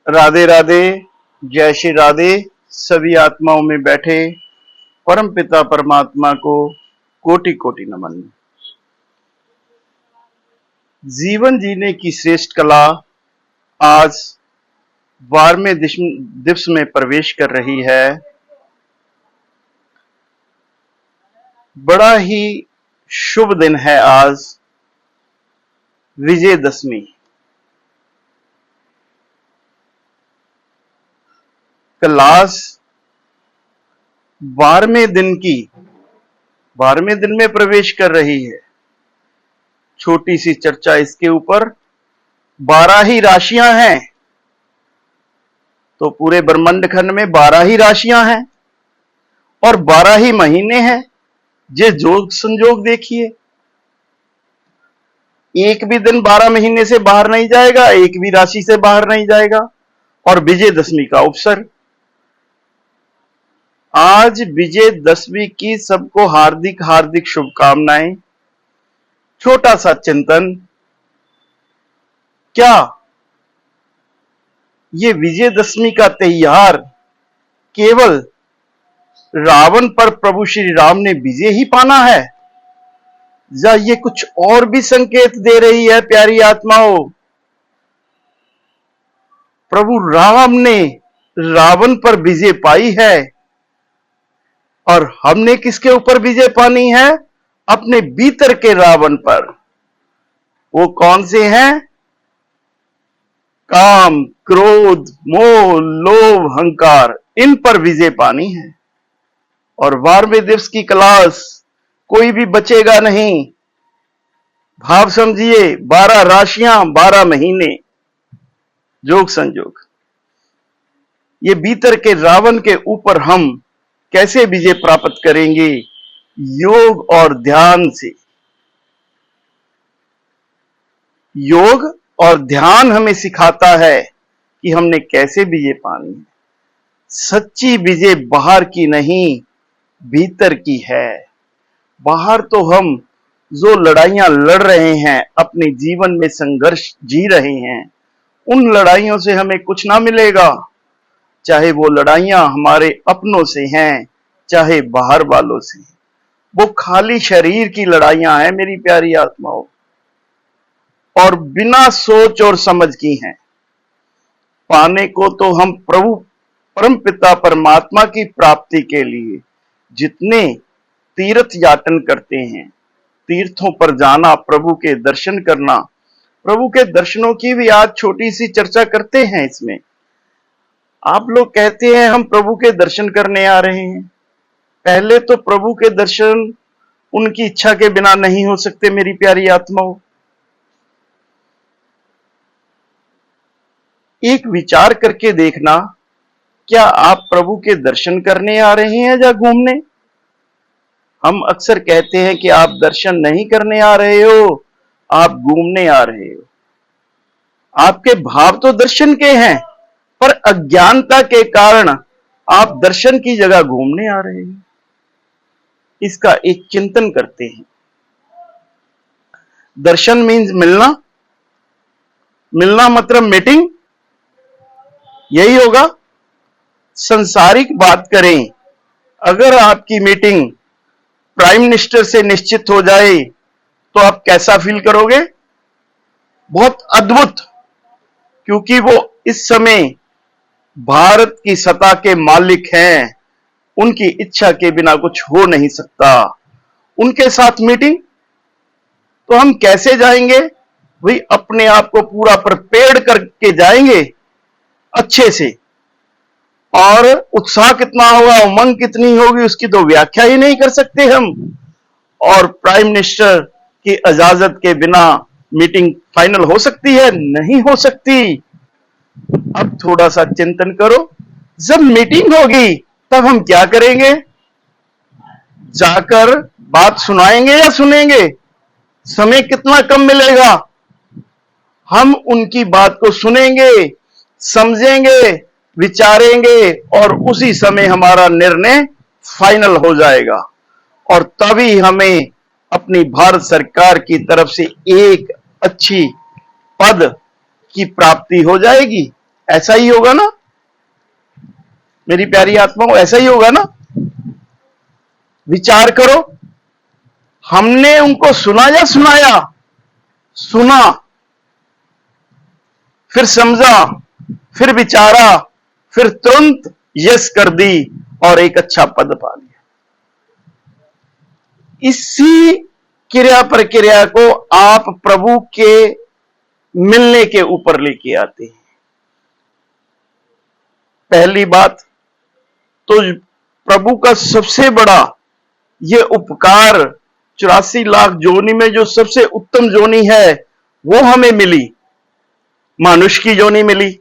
राधे राधे। जय श्री राधे। सभी आत्माओं में बैठे परम पिता परमात्मा को कोटि कोटि नमन। जीवन जीने की श्रेष्ठ कला आज 12वें दिवस में प्रवेश कर रही है। बड़ा ही शुभ दिन है आज, विजयदशमी। क्लास 12वें दिन में प्रवेश कर रही है। छोटी सी चर्चा इसके ऊपर। 12 ही राशियां हैं, तो पूरे ब्रह्मांड खंड में 12 ही राशियां हैं और 12 ही महीने हैं। ये जोग संजोग देखिए, एक भी दिन 12 महीने से बाहर नहीं जाएगा, एक भी राशि से बाहर नहीं जाएगा। और विजयदशमी का अवसर आज, विजयदशमी की सबको हार्दिक हार्दिक शुभकामनाएं। छोटा सा चिंतन, क्या ये विजयदशमी का त्योहार केवल रावण पर प्रभु श्री राम ने विजय ही पाना है, या ये कुछ और भी संकेत दे रही है? प्यारी आत्माओं, प्रभु राम ने रावण पर विजय पाई है और हमने किसके ऊपर विजय पानी है? अपने भीतर के रावण पर। वो कौन से हैं? काम, क्रोध, मोह, लोभ, अहंकार, इन पर विजय पानी है। और 12वें दिवस की क्लास कोई भी बचेगा नहीं। भाव समझिए, 12 राशियां, 12 महीने, जोग संजोग। ये भीतर के रावण के ऊपर हम कैसे विजय प्राप्त करेंगे? योग और ध्यान से। योग और ध्यान हमें सिखाता है कि हमने कैसे विजय पानी है। सच्ची विजय बाहर की नहीं, भीतर की है। बाहर तो हम जो लड़ाइयां लड़ रहे हैं, अपने जीवन में संघर्ष जी रहे हैं, उन लड़ाइयों से हमें कुछ ना मिलेगा। चाहे वो लड़ाइयां हमारे अपनों से हैं, चाहे बाहर वालों से। वो खाली शरीर की लड़ाइयां हैं मेरी प्यारी आत्माओं, और बिना सोच और समझ की हैं। पाने को तो हम प्रभु परम पिता परमात्मा की प्राप्ति के लिए जितने तीर्थ याटन करते हैं, तीर्थों पर जाना, प्रभु के दर्शन करना, प्रभु के दर्शनों की भी आज छोटी सी चर्चा करते हैं। इसमें आप लोग कहते हैं हम प्रभु के दर्शन करने आ रहे हैं। पहले तो प्रभु के दर्शन उनकी इच्छा के बिना नहीं हो सकते मेरी प्यारी आत्माओं। एक विचार करके देखना, क्या आप प्रभु के दर्शन करने आ रहे हैं या घूमने? हम अक्सर कहते हैं कि आप दर्शन नहीं करने आ रहे हो, आप घूमने आ रहे हो। आपके भाव तो दर्शन के हैं, पर अज्ञानता के कारण आप दर्शन की जगह घूमने आ रहे हैं। इसका एक चिंतन करते हैं। दर्शन मीन्स मिलना, मिलना मतलब मीटिंग, यही होगा। संसारिक बात करें, अगर आपकी मीटिंग प्राइम मिनिस्टर से निश्चित हो जाए तो आप कैसा फील करोगे? बहुत अद्भुत, क्योंकि वो इस समय भारत की सत्ता के मालिक हैं। उनकी इच्छा के बिना कुछ हो नहीं सकता। उनके साथ मीटिंग, तो हम कैसे जाएंगे? वही अपने आप को पूरा प्रिपेयर करके जाएंगे अच्छे से। और उत्साह कितना होगा, उमंग कितनी होगी, उसकी तो व्याख्या ही नहीं कर सकते हम। और प्राइम मिनिस्टर की इजाजत के बिना मीटिंग फाइनल हो सकती है? नहीं हो सकती। अब थोड़ा सा चिंतन करो, जब मीटिंग होगी तब हम क्या करेंगे? जाकर बात सुनाएंगे या सुनेंगे? समय कितना कम मिलेगा। हम उनकी बात को सुनेंगे, समझेंगे, विचारेंगे और उसी समय हमारा निर्णय फाइनल हो जाएगा। और तभी हमें अपनी भारत सरकार की तरफ से एक अच्छी पद की प्राप्ति हो जाएगी। ऐसा ही होगा ना मेरी प्यारी आत्माओं, ऐसा ही होगा ना। विचार करो, हमने उनको सुना या सुनाया? सुना, फिर समझा, फिर विचारा, फिर तुरंत यस कर दी और एक अच्छा पद पा लिया। इसी क्रिया प्रक्रिया को आप प्रभु के मिलने के ऊपर लेके आते हैं। पहली बात तो प्रभु का सबसे बड़ा ये उपकार 84 लाख जोनी में जो सबसे उत्तम जोनी है वो हमें मिली, मानुष की जोनी मिली।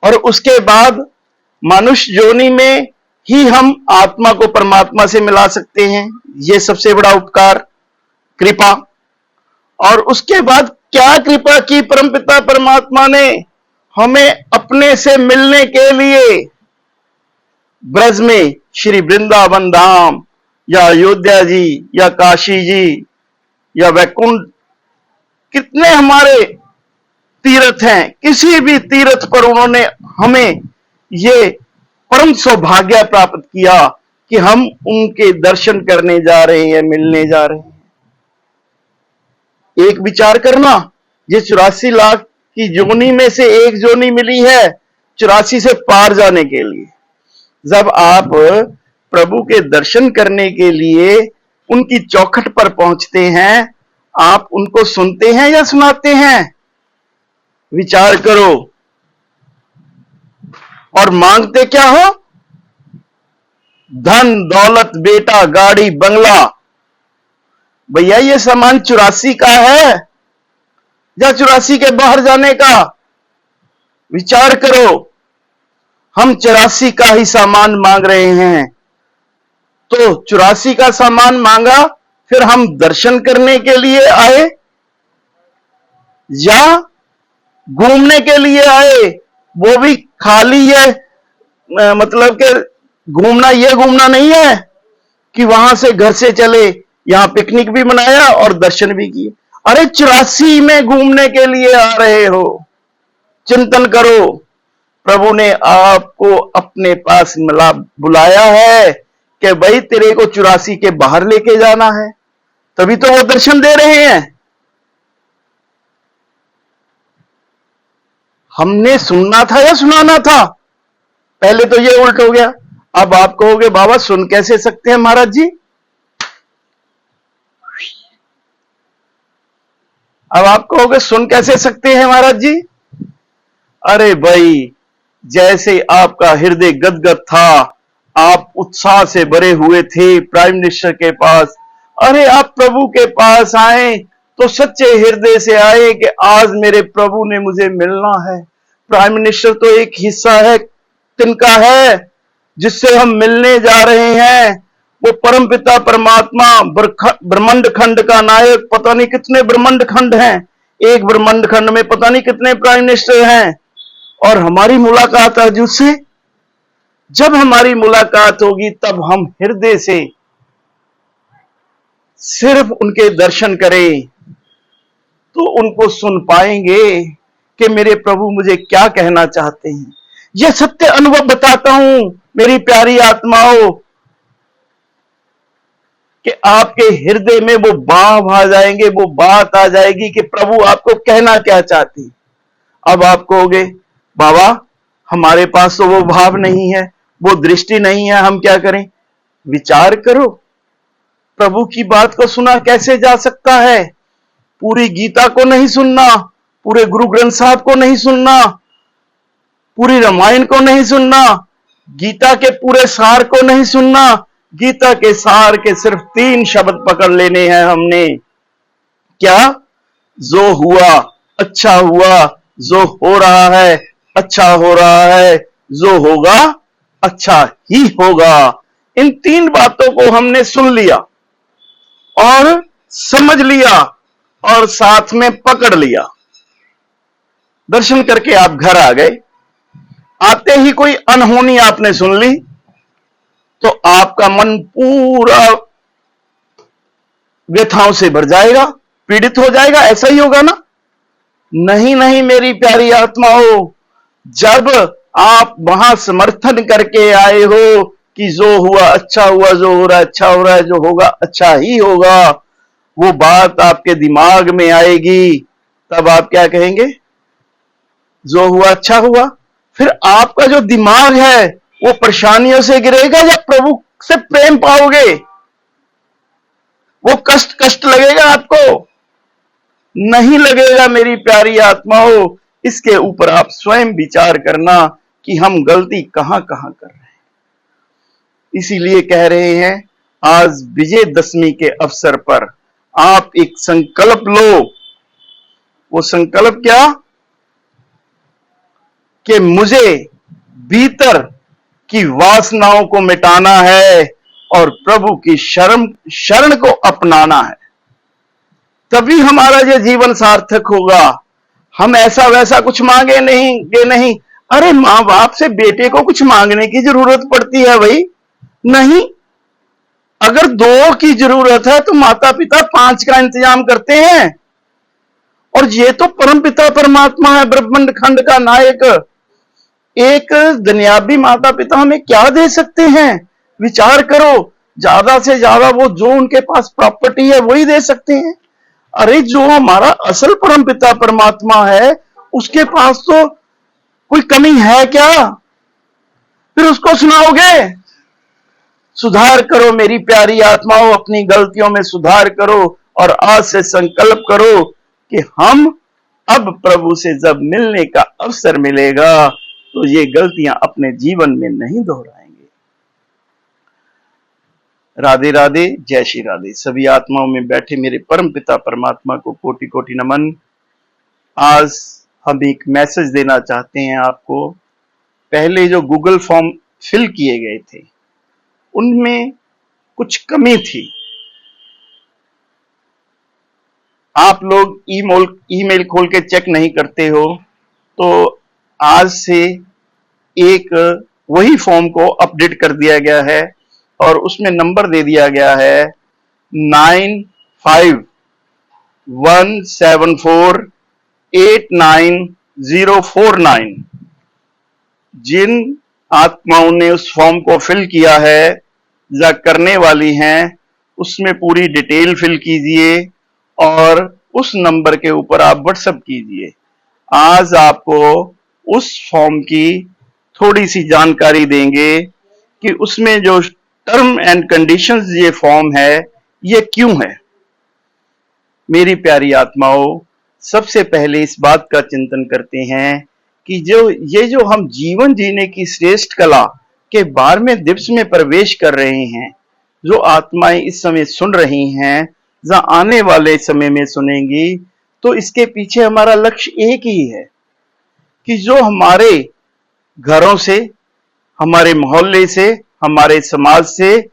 और उसके बाद मनुष्य जोनी में ही हम आत्मा को परमात्मा से मिला सकते हैं, ये सबसे बड़ा उपकार, कृपा। और उसके बाद क्या कृपा की परमपिता परमात्मा ने, हमें अपने से मिलने के लिए ब्रज में श्री वृंदावन धाम या अयोध्या जी या काशी जी या वैकुंठ, कितने हमारे तीर्थ हैं, किसी भी तीर्थ पर उन्होंने हमें ये परम सौभाग्य प्राप्त किया कि हम उनके दर्शन करने जा रहे हैं, मिलने जा रहे हैं। एक विचार करना, ये 84 लाख की जोनी में से एक जोनी मिली है 84 से पार जाने के लिए। जब आप प्रभु के दर्शन करने के लिए उनकी चौखट पर पहुंचते हैं, आप उनको सुनते हैं या सुनाते हैं? विचार करो। और मांगते क्या हो? धन दौलत, बेटा, गाड़ी, बंगला। भैया ये सामान 84 का है या 84 के बाहर जाने का? विचार करो। हम 84 का ही सामान मांग रहे हैं, तो 84 का सामान मांगा, फिर हम दर्शन करने के लिए आए या घूमने के लिए आए? वो भी खाली है, मतलब कि घूमना, ये घूमना नहीं है कि वहां से घर से चले, यहां पिकनिक भी मनाया और दर्शन भी किए। अरे 84 में घूमने के लिए आ रहे हो। चिंतन करो, प्रभु ने आपको अपने पास मिला, बुलाया है कि भाई तेरे को 84 के बाहर लेके जाना है, तभी तो वो दर्शन दे रहे हैं। हमने सुनना था या सुनाना था? पहले तो ये उल्ट हो गया। अब आप कहोगे बाबा सुन कैसे सकते हैं महाराज जी? अब आप कहोगे सुन कैसे सकते हैं महाराज जी? अरे भाई, जैसे आपका हृदय गदगद था, आप उत्साह से भरे हुए थे प्राइम मिनिस्टर के पास, अरे आप प्रभु के पास आए तो सच्चे हृदय से आए कि आज मेरे प्रभु ने मुझे मिलना है। प्राइम मिनिस्टर तो एक हिस्सा है, तिनका है, जिससे हम मिलने जा रहे हैं। वो परमपिता परमात्मा, ब्रह्मांड खंड का नायक, पता नहीं कितने ब्रह्मांड खंड हैं, एक ब्रह्मांड खंड में पता नहीं कितने प्राइम मिनिस्टर हैं, और हमारी मुलाकात आज उससे। जब हमारी मुलाकात होगी तब हम हृदय से सिर्फ उनके दर्शन करें तो उनको सुन पाएंगे कि मेरे प्रभु मुझे क्या कहना चाहते हैं। यह सत्य अनुभव बताता हूं मेरी प्यारी आत्माओं, कि आपके हृदय में वो भाव आ जाएंगे, वो बात आ जाएगी कि प्रभु आपको कहना क्या चाहते हैं। अब आप कहोगे बाबा हमारे पास तो वो भाव नहीं है, वो दृष्टि नहीं है, हम क्या करें? विचार करो, प्रभु की बात को सुना कैसे जा सकता है? पूरी गीता को नहीं सुनना, पूरे गुरु ग्रंथ साहब को नहीं सुनना, पूरी रामायण को नहीं सुनना, गीता के पूरे सार को नहीं सुनना। गीता के सार के सिर्फ 3 शब्द पकड़ लेने हैं हमने। क्या? जो हुआ अच्छा हुआ, जो हो रहा है अच्छा हो रहा है, जो होगा अच्छा ही होगा। इन 3 बातों को हमने सुन लिया और समझ लिया और साथ में पकड़ लिया। दर्शन करके आप घर आ गए, आते ही कोई अनहोनी आपने सुन ली तो आपका मन पूरा व्यथाओं से भर जाएगा, पीड़ित हो जाएगा। ऐसा ही होगा ना? नहीं नहीं मेरी प्यारी आत्माओं, जब आप वहां समर्थन करके आए हो कि जो हुआ अच्छा हुआ, जो हो रहा है अच्छा हो रहा है, जो होगा अच्छा ही होगा, वो बात आपके दिमाग में आएगी, तब आप क्या कहेंगे? जो हुआ अच्छा हुआ। फिर आपका जो दिमाग है वो परेशानियों से गिरेगा या प्रभु से प्रेम पाओगे? वो कष्ट कष्ट लगेगा आपको? नहीं लगेगा मेरी प्यारी आत्माओं। इसके ऊपर आप स्वयं विचार करना कि हम गलती कहां कहां कर रहे हैं। इसीलिए कह रहे हैं आज विजयदशमी के अवसर पर आप एक संकल्प लो। वो संकल्प क्या? कि मुझे भीतर की वासनाओं को मिटाना है और प्रभु की शरण को अपनाना है। तभी हमारा ये जीवन सार्थक होगा। हम ऐसा वैसा कुछ मांगे नहीं। अरे माँ बाप से बेटे को कुछ मांगने की जरूरत पड़ती है भाई? नहीं। अगर 2 की जरूरत है तो माता पिता 5 का इंतजाम करते हैं। और ये तो परम पिता परमात्मा है, ब्रह्मांड खंड का नायक। एक दुनियावी माता पिता हमें क्या दे सकते हैं? विचार करो। ज्यादा से ज्यादा वो जो उनके पास प्रॉपर्टी है वही दे सकते हैं। अरे जो हमारा असल परम पिता परमात्मा है उसके पास तो कोई कमी है क्या? फिर उसको सुनाओगे? सुधार करो मेरी प्यारी आत्माओं, अपनी गलतियों में सुधार करो और आज से संकल्प करो कि हम अब प्रभु से जब मिलने का अवसर मिलेगा तो ये गलतियां अपने जीवन में नहीं दोहराएंगे। राधे राधे, जय श्री राधे। सभी आत्माओं में बैठे मेरे परम पिता परमात्मा को कोटि कोटि नमन। आज हम एक मैसेज देना चाहते हैं आपको। पहले जो गूगल फॉर्म फिल किए गए थे उनमें कुछ कमी थी। आप लोग ईमेल खोल के चेक नहीं करते हो, तो आज से एक वही फॉर्म को अपडेट कर दिया गया है और उसमें नंबर दे दिया गया है 9517489049। जिन आत्माओं ने उस फॉर्म को फिल किया है या करने वाली हैं उसमें पूरी डिटेल फिल कीजिए और उस नंबर के ऊपर आप व्हाट्सएप कीजिए। आज आपको उस फॉर्म की थोड़ी सी जानकारी देंगे कि उसमें जो टर्म एंड कंडीशंस ये फॉर्म है ये क्यों है। मेरी प्यारी आत्माओं, सबसे पहले इस बात का चिंतन करते हैं कि जो हम जीवन जीने की श्रेष्ठ कला के 12वें दिवस में प्रवेश कर रहे हैं, जो आत्माएं इस समय सुन रही हैं या आने वाले समय में सुनेंगी, तो इसके पीछे हमारा लक्ष्य एक ही है कि जो हमारे घरों से, हमारे मोहल्ले से, हमारे समाज से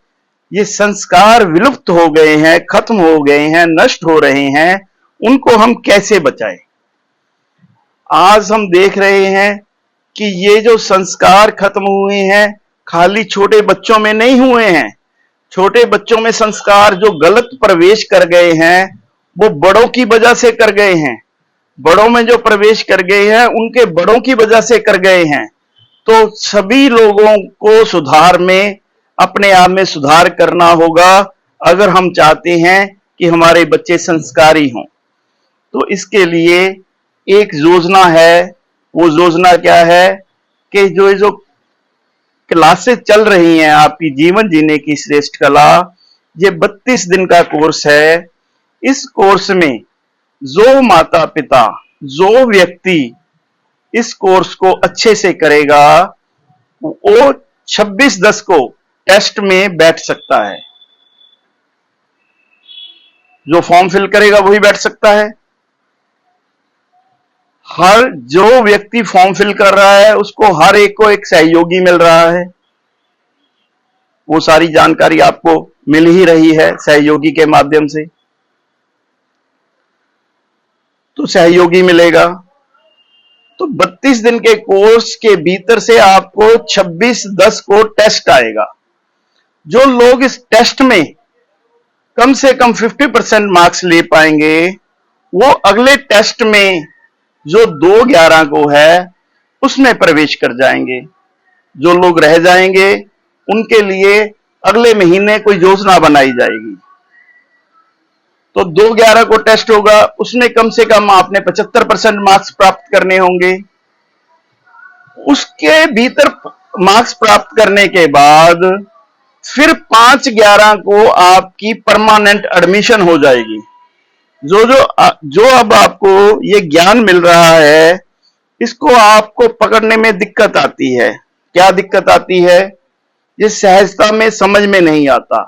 ये संस्कार विलुप्त हो गए हैं, खत्म हो गए हैं, नष्ट हो रहे हैं, उनको हम कैसे बचाएं। आज हम देख रहे हैं कि ये जो संस्कार खत्म हुए हैं खाली छोटे बच्चों में नहीं हुए हैं। छोटे बच्चों में संस्कार जो गलत प्रवेश कर गए हैं वो बड़ों की वजह से कर गए हैं। बड़ों में जो प्रवेश कर गए हैं उनके बड़ों की वजह से कर गए हैं। तो सभी लोगों को सुधार में, अपने आप में सुधार करना होगा अगर हम चाहते हैं कि हमारे बच्चे संस्कारी हों। तो इसके लिए एक योजना है। वो योजना क्या है कि जो क्लासेस चल रही हैं आपकी जीवन जीने की श्रेष्ठ कला, ये 32 दिन का कोर्स है। इस कोर्स में जो माता पिता, जो व्यक्ति इस कोर्स को अच्छे से करेगा वो 26/10 को टेस्ट में बैठ सकता है। जो फॉर्म फिल करेगा वही बैठ सकता है। हर जो व्यक्ति फॉर्म फिल कर रहा है उसको हर एक को एक सहयोगी मिल रहा है। वो सारी जानकारी आपको मिल ही रही है सहयोगी के माध्यम से। तो सहयोगी मिलेगा। तो 32 दिन के कोर्स के भीतर से आपको 26/10 को टेस्ट आएगा। जो लोग इस टेस्ट में कम से कम 50% मार्क्स ले पाएंगे वो अगले टेस्ट में जो 2/11 को है उसमें प्रवेश कर जाएंगे। जो लोग रह जाएंगे उनके लिए अगले महीने कोई योजना बनाई जाएगी। तो 2/11 को टेस्ट होगा, उसमें कम से कम आपने 75% मार्क्स प्राप्त करने होंगे। उसके भीतर मार्क्स प्राप्त करने के बाद फिर 5/11 को आपकी परमानेंट एडमिशन हो जाएगी। जो जो जो अब आपको ये ज्ञान मिल रहा है, इसको आपको पकड़ने में दिक्कत आती है। क्या दिक्कत आती है? ये सहजता में समझ में नहीं आता।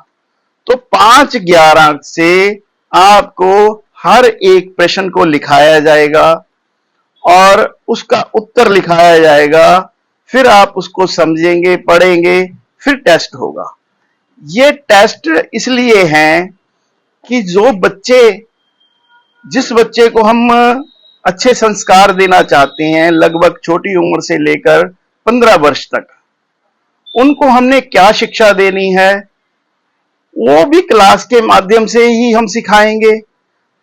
तो 5/11 से आपको हर एक प्रश्न को लिखाया जाएगा और उसका उत्तर लिखाया जाएगा। फिर आप उसको समझेंगे, पढ़ेंगे, फिर टेस्ट होगा। ये टेस्ट इसलिए हैं कि जिस बच्चे को हम अच्छे संस्कार देना चाहते हैं, लगभग छोटी उम्र से लेकर 15 वर्ष तक, उनको हमने क्या शिक्षा देनी है वो भी क्लास के माध्यम से ही हम सिखाएंगे।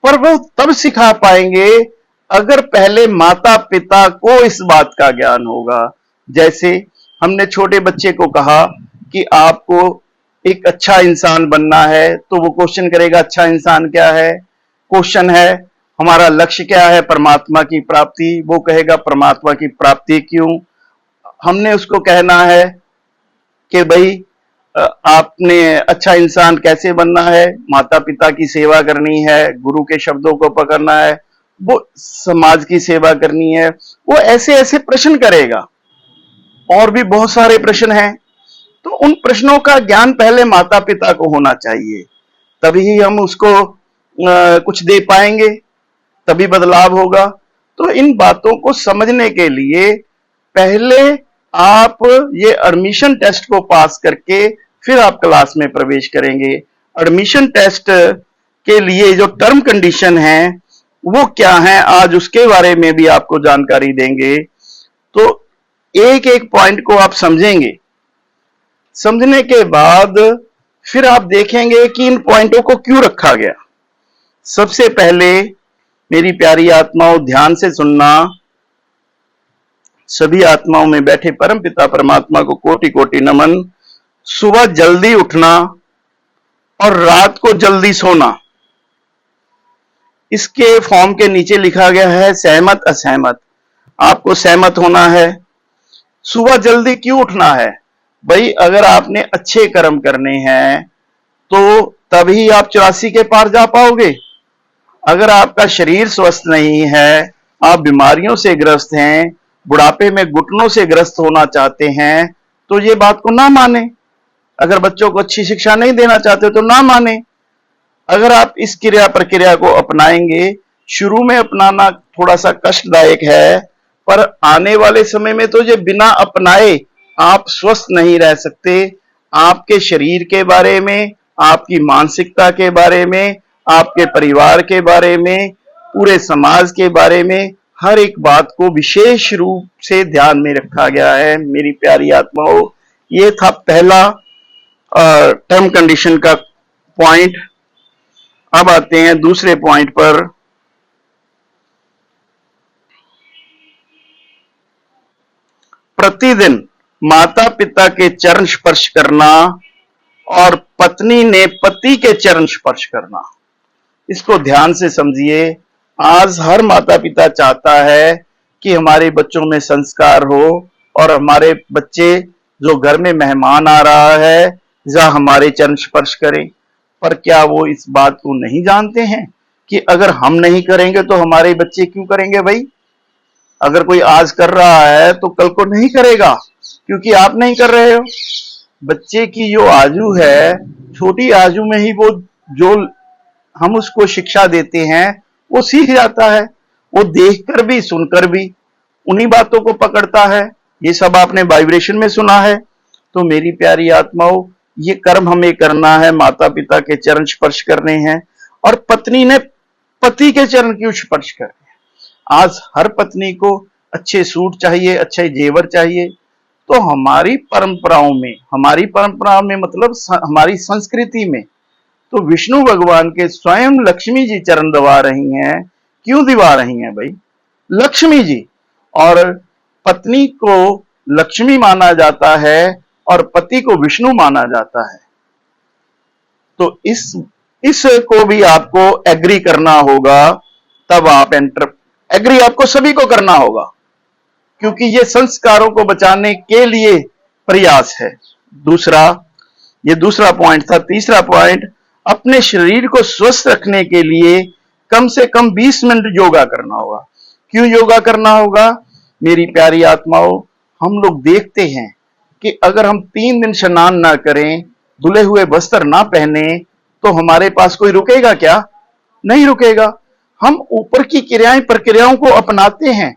पर वो तब सिखा पाएंगे अगर पहले माता पिता को इस बात का ज्ञान होगा। जैसे हमने छोटे बच्चे को कहा कि आपको एक अच्छा इंसान बनना है, तो वो क्वेश्चन करेगा अच्छा इंसान क्या है। क्वेश्चन है हमारा लक्ष्य क्या है? परमात्मा की प्राप्ति। वो कहेगा परमात्मा की प्राप्ति क्यों? हमने उसको कहना है कि भाई आपने अच्छा इंसान कैसे बनना है? माता पिता की सेवा करनी है, गुरु के शब्दों को पकड़ना है, वो समाज की सेवा करनी है। वो ऐसे ऐसे प्रश्न करेगा। और भी बहुत सारे प्रश्न हैं। तो उन प्रश्नों का ज्ञान पहले माता पिता को होना चाहिए, तभी हम उसको कुछ दे पाएंगे, तभी बदलाव होगा। तो इन बातों को समझने के लिए पहले आप ये एडमिशन टेस्ट को पास करके फिर आप क्लास में प्रवेश करेंगे। एडमिशन टेस्ट के लिए जो टर्म कंडीशन है वो क्या है, आज उसके बारे में भी आपको जानकारी देंगे। तो एक एक पॉइंट को आप समझेंगे। समझने के बाद फिर आप देखेंगे कि इन पॉइंटों को क्यों रखा गया। सबसे पहले मेरी प्यारी आत्माओं, ध्यान से सुनना। सभी आत्माओं में बैठे परम पिता परमात्मा को कोटि कोटि नमन। सुबह जल्दी उठना और रात को जल्दी सोना। इसके फॉर्म के नीचे लिखा गया है सहमत असहमत। आपको सहमत होना है। सुबह जल्दी क्यों उठना है? भाई अगर आपने अच्छे कर्म करने हैं तो तभी आप 84 के पार जा पाओगे। अगर आपका शरीर स्वस्थ नहीं है, आप बीमारियों से ग्रस्त हैं, बुढ़ापे में घुटनों से ग्रस्त होना चाहते हैं, तो ये बात को ना माने। अगर बच्चों को अच्छी शिक्षा नहीं देना चाहते तो ना माने। अगर आप इस क्रिया प्रक्रिया को अपनाएंगे, शुरू में अपनाना थोड़ा सा कष्टदायक है, पर आने वाले समय में तो ये बिना अपनाए आप स्वस्थ नहीं रह सकते। आपके शरीर के बारे में, आपकी मानसिकता के बारे में, आपके परिवार के बारे में, पूरे समाज के बारे में, हर एक बात को विशेष रूप से ध्यान में रखा गया है। मेरी प्यारी आत्माओं, ये था पहला टर्म कंडीशन का पॉइंट। अब आते हैं दूसरे पॉइंट पर। प्रतिदिन माता पिता के चरण स्पर्श करना और पत्नी ने पति के चरण स्पर्श करना। इसको ध्यान से समझिए। आज हर माता पिता चाहता है कि हमारे बच्चों में संस्कार हो और हमारे बच्चे जो घर में मेहमान आ रहा है या हमारे चरण स्पर्श करें। पर क्या वो इस बात को नहीं जानते हैं कि अगर हम नहीं करेंगे तो हमारे बच्चे क्यों करेंगे? भाई अगर कोई आज कर रहा है तो कल को नहीं करेगा, क्योंकि आप नहीं कर रहे हो। बच्चे की जो आयु है, छोटी आयु में ही वो जो हम उसको शिक्षा देते हैं वो सीख जाता है। वो देखकर भी, सुनकर भी उन्हीं बातों को पकड़ता है। ये सब आपने वाइब्रेशन में सुना है। तो मेरी प्यारी आत्माओं, ये कर्म हमें करना है, माता पिता के चरण स्पर्श करने हैं। और पत्नी ने पति के चरण क्यों स्पर्श करने हैं? आज हर पत्नी को अच्छे सूट चाहिए, अच्छे जेवर चाहिए। तो हमारी परंपराओं में मतलब हमारी संस्कृति में तो विष्णु भगवान के स्वयं लक्ष्मी जी चरण दबा रही हैं। क्यों दिवा रही हैं भाई? लक्ष्मी जी, और पत्नी को लक्ष्मी माना जाता है और पति को विष्णु माना जाता है। तो इस को भी आपको एग्री करना होगा, तब आप एग्री आपको सभी को करना होगा, क्योंकि ये संस्कारों को बचाने के लिए प्रयास है। ये दूसरा पॉइंट था। तीसरा पॉइंट, अपने शरीर को स्वस्थ रखने के लिए कम से कम 20 मिनट योगा करना होगा। क्यों योगा करना होगा? मेरी प्यारी आत्माओं, हम लोग देखते हैं कि अगर हम 3 दिन स्नान ना करें, धुले हुए वस्त्र ना पहने, तो हमारे पास कोई रुकेगा क्या? नहीं रुकेगा। हम ऊपर की प्रक्रियाओं को अपनाते हैं,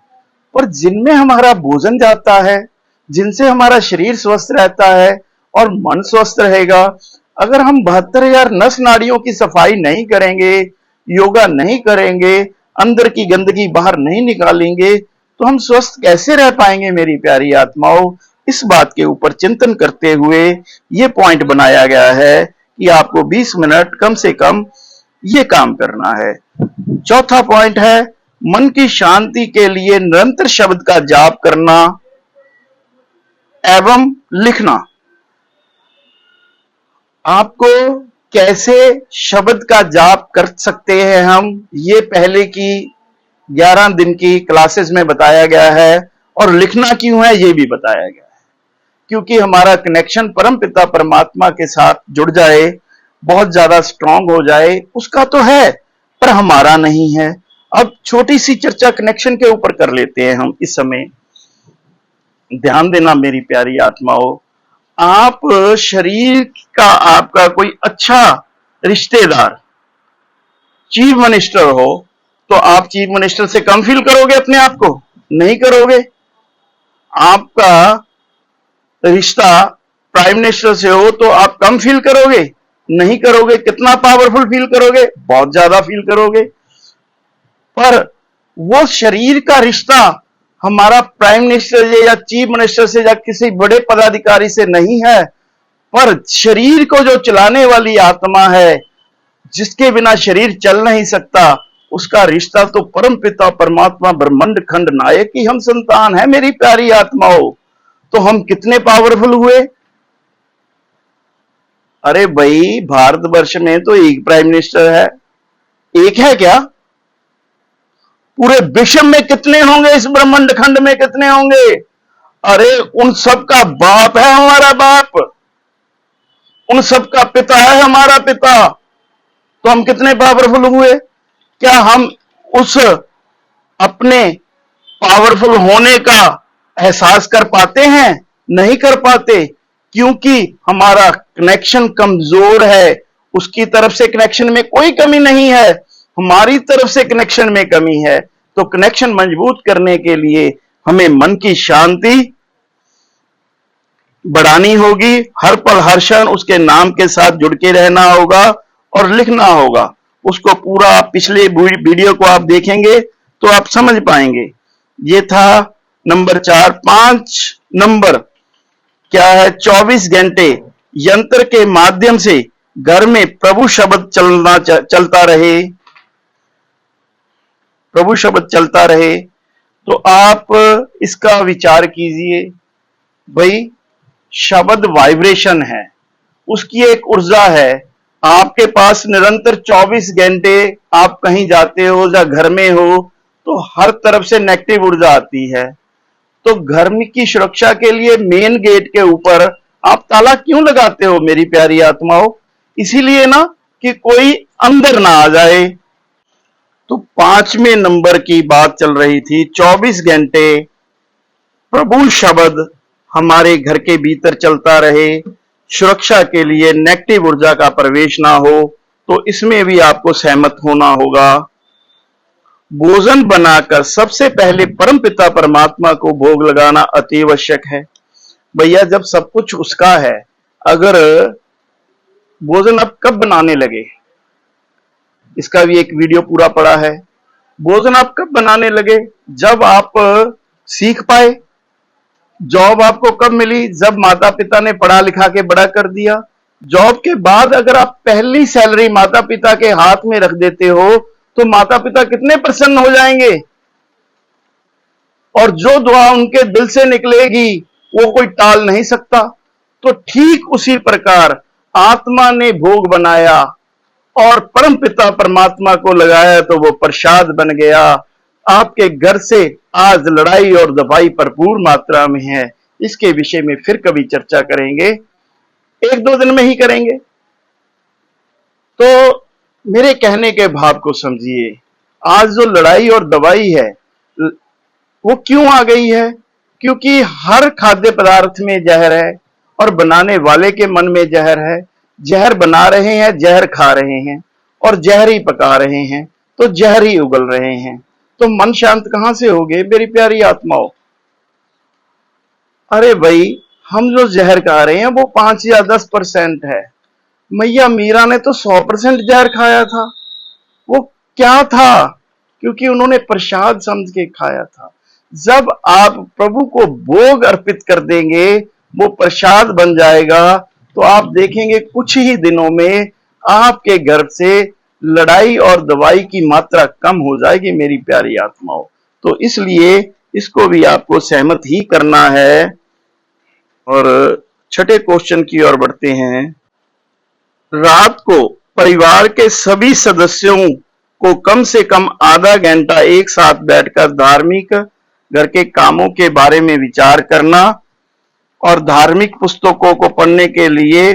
पर जिनमें हमारा भोजन जाता है, जिनसे हमारा शरीर स्वस्थ रहता है और मन स्वस्थ रहेगा, अगर हम 72,000 नस नाड़ियों की सफाई नहीं करेंगे, योगा नहीं करेंगे, अंदर की गंदगी बाहर नहीं निकालेंगे, तो हम स्वस्थ कैसे रह पाएंगे? मेरी प्यारी आत्माओं, इस बात के ऊपर चिंतन करते हुए ये पॉइंट बनाया गया है कि आपको 20 मिनट कम से कम ये काम करना है। चौथा पॉइंट है, मन की शांति के लिए निरंतर शब्द का जाप करना एवं लिखना। आपको कैसे शब्द का जाप कर सकते हैं हम, ये पहले की 11 दिन की क्लासेस में बताया गया है, और लिखना क्यों है ये भी बताया गया है। क्योंकि हमारा कनेक्शन परम पिता परमात्मा के साथ जुड़ जाए, बहुत ज्यादा स्ट्रांग हो जाए, उसका तो है पर हमारा नहीं है। अब छोटी सी चर्चा कनेक्शन के ऊपर कर लेते हैं हम इस समय। ध्यान देना मेरी प्यारी आत्माओं, आप शरीर का आपका कोई अच्छा रिश्तेदार चीफ मिनिस्टर हो, तो आप चीफ मिनिस्टर से कम फील करोगे अपने आप को? नहीं करोगे। आपका रिश्ता प्राइम मिनिस्टर से हो तो आप कम फील करोगे? नहीं करोगे। कितना पावरफुल फील करोगे? बहुत ज्यादा फील करोगे। पर वो शरीर का रिश्ता हमारा प्राइम मिनिस्टर से या चीफ मिनिस्टर से या किसी बड़े पदाधिकारी से नहीं है, पर शरीर को जो चलाने वाली आत्मा है, जिसके बिना शरीर चल नहीं सकता, उसका रिश्ता तो परम पिता परमात्मा ब्रह्मांड खंड नायक की हम संतान है। मेरी प्यारी आत्माओं, तो हम कितने पावरफुल हुए? अरे भाई, भारतवर्ष में तो एक प्राइम मिनिस्टर है। एक है क्या? पूरे विश्व में कितने होंगे? इस ब्रह्मांड खंड में कितने होंगे? अरे उन सबका बाप है हमारा बाप, उन सबका पिता है हमारा पिता। तो हम कितने पावरफुल हुए? क्या हम उस अपने पावरफुल होने का एहसास कर पाते हैं? नहीं कर पाते, क्योंकि हमारा कनेक्शन कमजोर है। उसकी तरफ से कनेक्शन में कोई कमी नहीं है, हमारी तरफ से कनेक्शन में कमी है। तो कनेक्शन मजबूत करने के लिए हमें मन की शांति बढ़ानी होगी, हर पल हर क्षण उसके नाम के साथ जुड़ के रहना होगा और लिखना होगा। उसको पूरा पिछले वीडियो को आप देखेंगे तो आप समझ पाएंगे। ये था नंबर 4। 5 नंबर क्या है? 24 घंटे यंत्र के माध्यम से घर में प्रभु शब्द चलता रहे, प्रभु शब्द चलता रहे। तो आप इसका विचार कीजिए। भाई, शब्द वाइब्रेशन है, उसकी एक ऊर्जा है। आपके पास निरंतर 24 घंटे आप कहीं जाते हो या घर में हो तो हर तरफ से नेगेटिव ऊर्जा आती है। तो घर की सुरक्षा के लिए मेन गेट के ऊपर आप ताला क्यों लगाते हो मेरी प्यारी आत्माओं? इसीलिए ना कि कोई अंदर ना आ जाए। तो 5वें नंबर की बात चल रही थी, 24 घंटे प्रभु शब्द हमारे घर के भीतर चलता रहे, सुरक्षा के लिए नेगेटिव ऊर्जा का प्रवेश ना हो। तो इसमें भी आपको सहमत होना होगा। भोजन बनाकर सबसे पहले परमपिता परमात्मा को भोग लगाना अति आवश्यक है। भैया, जब सब कुछ उसका है, अगर भोजन आप कब बनाने लगे, इसका भी एक वीडियो पूरा पड़ा है। भोजन आप कब बनाने लगे? जब आप सीख पाए। जॉब आपको कब मिली? जब माता पिता ने पढ़ा लिखा के बड़ा कर दिया। जॉब के बाद अगर आप पहली सैलरी माता पिता के हाथ में रख देते हो तो माता पिता कितने प्रसन्न हो जाएंगे? और जो दुआ उनके दिल से निकलेगी वो कोई टाल नहीं सकता। तो ठीक उसी प्रकार आत्मा ने भोग बनाया और परम पिता परमात्मा को लगाया तो वो प्रसाद बन गया। आपके घर से आज लड़ाई और दबाई भरपूर मात्रा में है। इसके विषय में फिर कभी चर्चा करेंगे, एक दो दिन में ही करेंगे। तो मेरे कहने के भाव को समझिए। आज जो लड़ाई और दवाई है वो क्यों आ गई है? क्योंकि हर खाद्य पदार्थ में जहर है और बनाने वाले के मन में जहर है। जहर बना रहे हैं, जहर खा रहे हैं और जहर ही पका रहे हैं, तो जहर ही उगल रहे हैं। तो मन शांत कहां से होगे मेरी प्यारी आत्माओं? अरे भाई, हम जो जहर खा रहे हैं वो 5 या 10% है। मैया मीरा ने तो 100% जहर खाया था। वो क्या था? क्योंकि उन्होंने प्रसाद समझ के खाया था। जब आप प्रभु को भोग अर्पित कर देंगे, वो प्रसाद बन जाएगा, तो आप देखेंगे कुछ ही दिनों में आपके घर से लड़ाई और दवाई की मात्रा कम हो जाएगी मेरी प्यारी आत्माओं। तो इसलिए इसको भी आपको सहमत ही करना है। और छठे क्वेश्चन की ओर बढ़ते हैं। रात को परिवार के सभी सदस्यों को कम से कम आधा घंटा एक साथ बैठकर धार्मिक घर के कामों के बारे में विचार करना और धार्मिक पुस्तकों को पढ़ने के लिए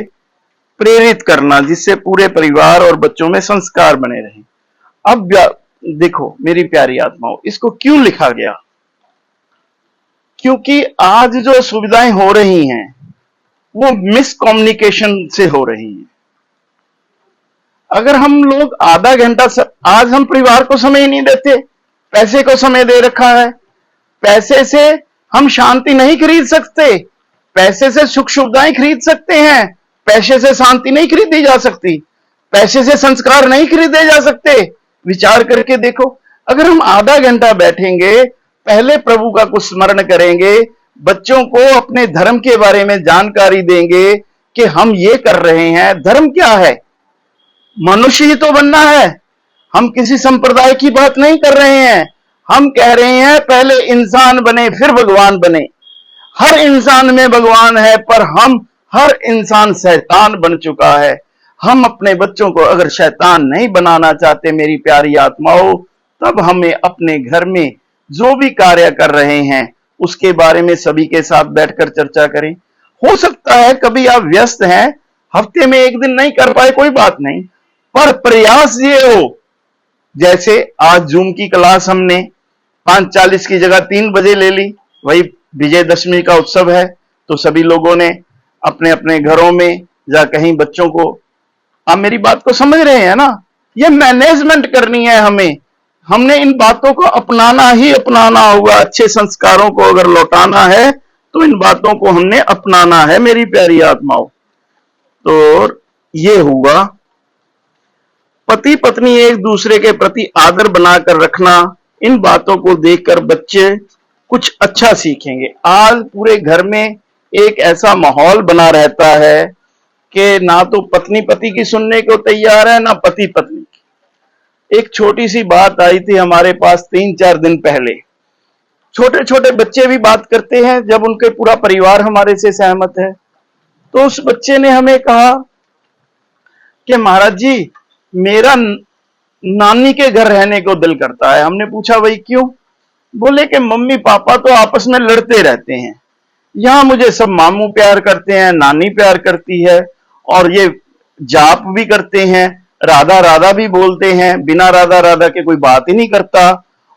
प्रेरित करना, जिससे पूरे परिवार और बच्चों में संस्कार बने रहें। अब देखो मेरी प्यारी आत्माओं, इसको क्यों लिखा गया? क्योंकि आज जो सुविधाएं हो रही हैं वो मिसकम्युनिकेशन से हो रही हैं। अगर हम लोग आधा घंटा आज हम परिवार को समय ही नहीं देते, पैसे को समय दे रखा है। पैसे से हम शांति नहीं खरीद सकते, पैसे से सुख सुविधाएं खरीद सकते हैं, पैसे से शांति नहीं खरीदी जा सकती, पैसे से संस्कार नहीं खरीदे जा सकते। विचार करके देखो, अगर हम आधा घंटा बैठेंगे, पहले प्रभु का कुछ स्मरण करेंगे, बच्चों को अपने धर्म के बारे में जानकारी देंगे कि हम ये कर रहे हैं, धर्म क्या है, मनुष्य ही तो बनना है। हम किसी संप्रदाय की बात नहीं कर रहे हैं, हम कह रहे हैं पहले इंसान बने फिर भगवान बने। हर इंसान में भगवान है, पर हम हर इंसान शैतान बन चुका है। हम अपने बच्चों को अगर शैतान नहीं बनाना चाहते मेरी प्यारी आत्माओं, तब हमें अपने घर में जो भी कार्य कर रहे हैं उसके बारे में सभी के साथ बैठकर चर्चा करें। हो सकता है कभी आप व्यस्त हैं, हफ्ते में एक दिन नहीं कर पाए, कोई बात नहीं, पर प्रयास ये हो, जैसे आज जूम की क्लास हमने 5:40 की जगह 3 बजे ले ली। वही विजयदशमी का उत्सव है, तो सभी लोगों ने अपने अपने घरों में या कहीं बच्चों को, आप मेरी बात को समझ रहे हैं ना? ये मैनेजमेंट करनी है हमें। हमने इन बातों को अपनाना ही अपनाना होगा। अच्छे संस्कारों को अगर लौटाना है तो इन बातों को हमने अपनाना है मेरी प्यारी आत्माओं। तो ये हुआ, पति पत्नी एक दूसरे के प्रति आदर बनाकर रखना। इन बातों को देखकर बच्चे कुछ अच्छा सीखेंगे। आज पूरे घर में एक ऐसा माहौल बना रहता है कि ना तो पत्नी पति की सुनने को तैयार है, ना पति पत्नी की। एक छोटी सी बात आई थी हमारे पास 3-4 दिन पहले। छोटे छोटे बच्चे भी बात करते हैं जब उनके पूरा परिवार हमारे से सहमत है। तो उस बच्चे ने हमें कहा कि महाराज जी, मेरा नानी के घर रहने को दिल करता है। हमने पूछा भाई क्यों? बोले कि मम्मी पापा तो आपस में लड़ते रहते हैं, यहां मुझे सब मामू प्यार करते हैं, नानी प्यार करती है, और ये जाप भी करते हैं, राधा राधा भी बोलते हैं, बिना राधा राधा के कोई बात ही नहीं करता,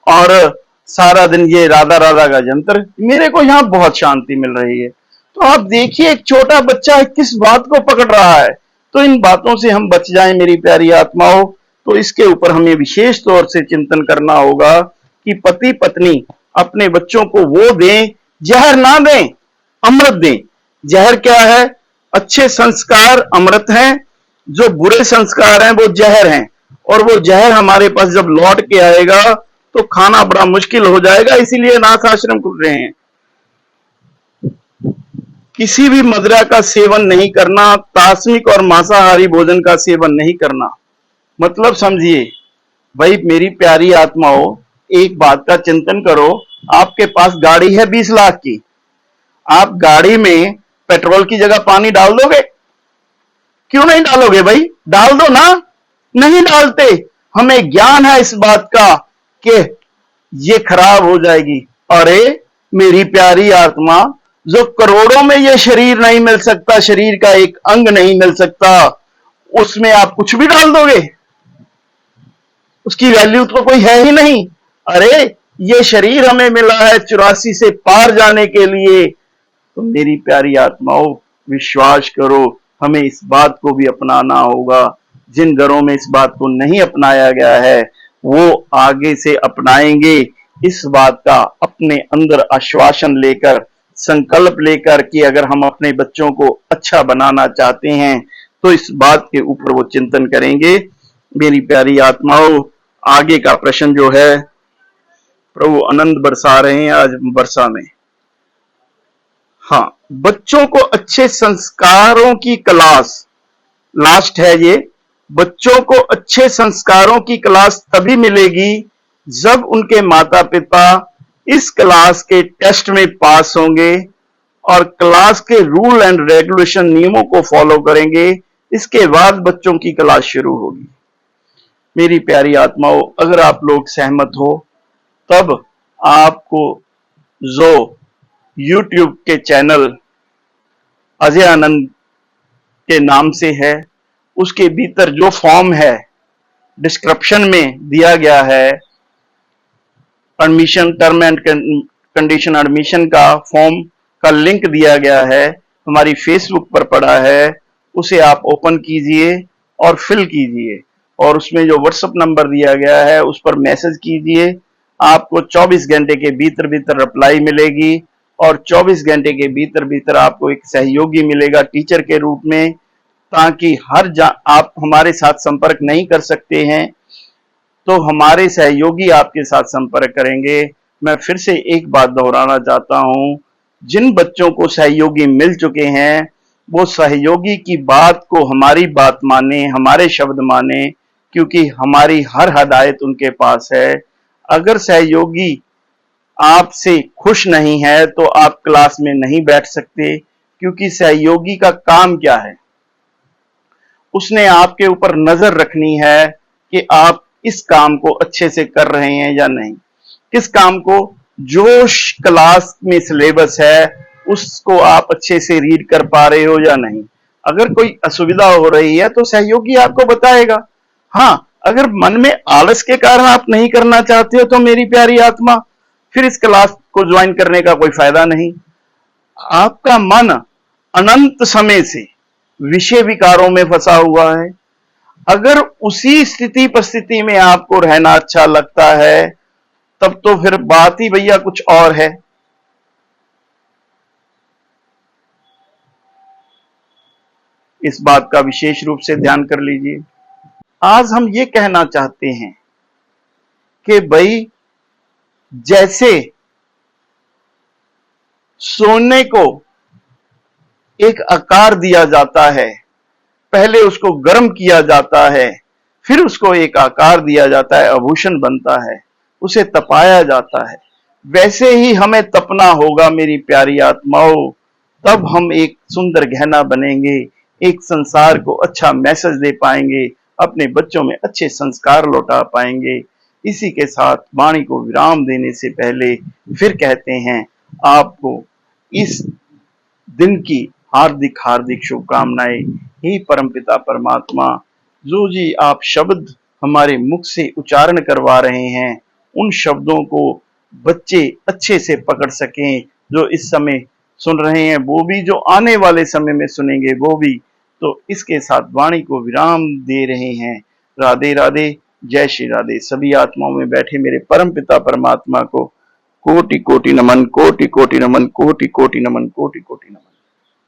और सारा दिन ये राधा राधा का जंतर। मेरे को यहाँ बहुत शांति मिल रही है। तो आप देखिए एक छोटा बच्चा किस बात को पकड़ रहा है। तो इन बातों से हम बच जाएं मेरी प्यारी आत्माओं। तो इसके ऊपर हमें विशेष तौर से चिंतन करना होगा कि पति पत्नी अपने बच्चों को वो दें, जहर ना दें, अमृत दें। जहर क्या है? अच्छे संस्कार अमृत हैं, जो बुरे संस्कार हैं वो जहर हैं, और वो जहर हमारे पास जब लौट के आएगा तो खाना बड़ा मुश्किल हो जाएगा। इसीलिए अनाथ आश्रम खुल रहे हैं। किसी भी मदिरा का सेवन नहीं करना, तास्मिक और मांसाहारी भोजन का सेवन नहीं करना। मतलब समझिए भाई मेरी प्यारी आत्माओं, एक बात का चिंतन करो, आपके पास गाड़ी है 20 लाख की, आप गाड़ी में पेट्रोल की जगह पानी डाल दोगे? क्यों नहीं डालोगे भाई? डाल दो ना। नहीं डालते। हमें ज्ञान है इस बात का कि ये खराब हो जाएगी। अरे मेरी प्यारी आत्मा, जो करोड़ों में ये शरीर नहीं मिल सकता, शरीर का एक अंग नहीं मिल सकता, उसमें आप कुछ भी डाल दोगे? उसकी वैल्यू तो कोई है ही नहीं। अरे ये शरीर हमें मिला है 84 से पार जाने के लिए। तो मेरी प्यारी आत्माओं, विश्वास करो, हमें इस बात को भी अपनाना होगा। जिन घरों में इस बात को नहीं अपनाया गया है, वो आगे से अपनाएंगे। इस बात का अपने अंदर आश्वासन लेकर, संकल्प लेकर कि अगर हम अपने बच्चों को अच्छा बनाना चाहते हैं तो इस बात के ऊपर वो चिंतन करेंगे। मेरी प्यारी आत्माओं, आगे का प्रश्न जो है, प्रभु आनंद बरसा रहे हैं आज वर्षा में। हाँ, बच्चों को अच्छे संस्कारों की क्लास, लास्ट है ये, बच्चों को अच्छे संस्कारों की क्लास तभी मिलेगी जब उनके माता पिता इस क्लास के टेस्ट में पास होंगे और क्लास के रूल एंड रेगुलेशन, नियमों को फॉलो करेंगे। इसके बाद बच्चों की क्लास शुरू होगी। मेरी प्यारी आत्माओं, अगर आप लोग सहमत हो तब आपको जो YouTube के चैनल अजय आनंद के नाम से है, उसके भीतर जो फॉर्म है डिस्क्रिप्शन में दिया गया है, admission term and condition admission का फॉर्म का लिंक दिया गया है, हमारी फेसबुक पर पड़ा है, उसे आप ओपन कीजिए और फिल कीजिए और उसमें जो व्हाट्सएप नंबर दिया गया है उस पर मैसेज कीजिए। आपको 24 घंटे के भीतर भीतर रिप्लाई मिलेगी और 24 घंटे के भीतर भीतर आपको एक सहयोगी मिलेगा टीचर के रूप में, ताकि आप हमारे साथ संपर्क नहीं कर सकते हैं तो हमारे सहयोगी आपके साथ संपर्क करेंगे। मैं फिर से एक बात दोहराना चाहता हूं, जिन बच्चों को सहयोगी मिल चुके हैं वो सहयोगी की बात को, हमारी बात माने, हमारे शब्द माने, क्योंकि हमारी हर हदायत उनके पास है। अगर सहयोगी आपसे खुश नहीं है तो आप क्लास में नहीं बैठ सकते, क्योंकि सहयोगी का काम क्या है? उसने आपके ऊपर नजर रखनी है कि आप इस काम को अच्छे से कर रहे हैं या नहीं, किस काम को, जो क्लास में सिलेबस है उसको आप अच्छे से रीड कर पा रहे हो या नहीं। अगर कोई असुविधा हो रही है तो सहयोगी आपको बताएगा। हाँ, अगर मन में आलस के कारण आप नहीं करना चाहते हो तो मेरी प्यारी आत्मा, फिर इस क्लास को ज्वाइन करने का कोई फायदा नहीं। आपका मन अनंत समय से विषय विकारों में फंसा हुआ है। अगर उसी स्थिति परिस्थिति में आपको रहना अच्छा लगता है तब तो फिर बात ही भैया कुछ और है। इस बात का विशेष रूप से ध्यान कर लीजिए। आज हम ये कहना चाहते हैं कि भाई, जैसे सोने को एक आकार दिया जाता है, पहले उसको गर्म किया जाता है, फिर उसको एक आकार दिया जाता है, आभूषण बनता है, उसे तपाया जाता है, वैसे ही हमें तपना होगा मेरी प्यारी आत्माओं। तब हम एक सुंदर गहना बनेंगे, एक संसार को अच्छा मैसेज दे पाएंगे, अपने बच्चों में अच्छे संस्कार लौटा पाएंगे। इसी के साथ वाणी को विराम देने से पहले फिर कहते हैं, आपको इस दिन की हार्दिक हार्दिक शुभकामनाएं। हे परमपिता परमात्मा, जो जी आप शब्द हमारे मुख से उच्चारण करवा रहे हैं, उन शब्दों को बच्चे अच्छे से पकड़ सकें, जो इस समय सुन रहे हैं वो भी, जो आने वाले समय में सुनेंगे वो भी। तो इसके साथ वाणी को विराम दे रहे हैं। राधे राधे, जय श्री राधे। सभी आत्माओं में बैठे मेरे परमपिता परमात्मा को कोटि कोटि नमन, कोटि कोटि नमन, कोटि कोटि नमन, कोटि कोटि नमन।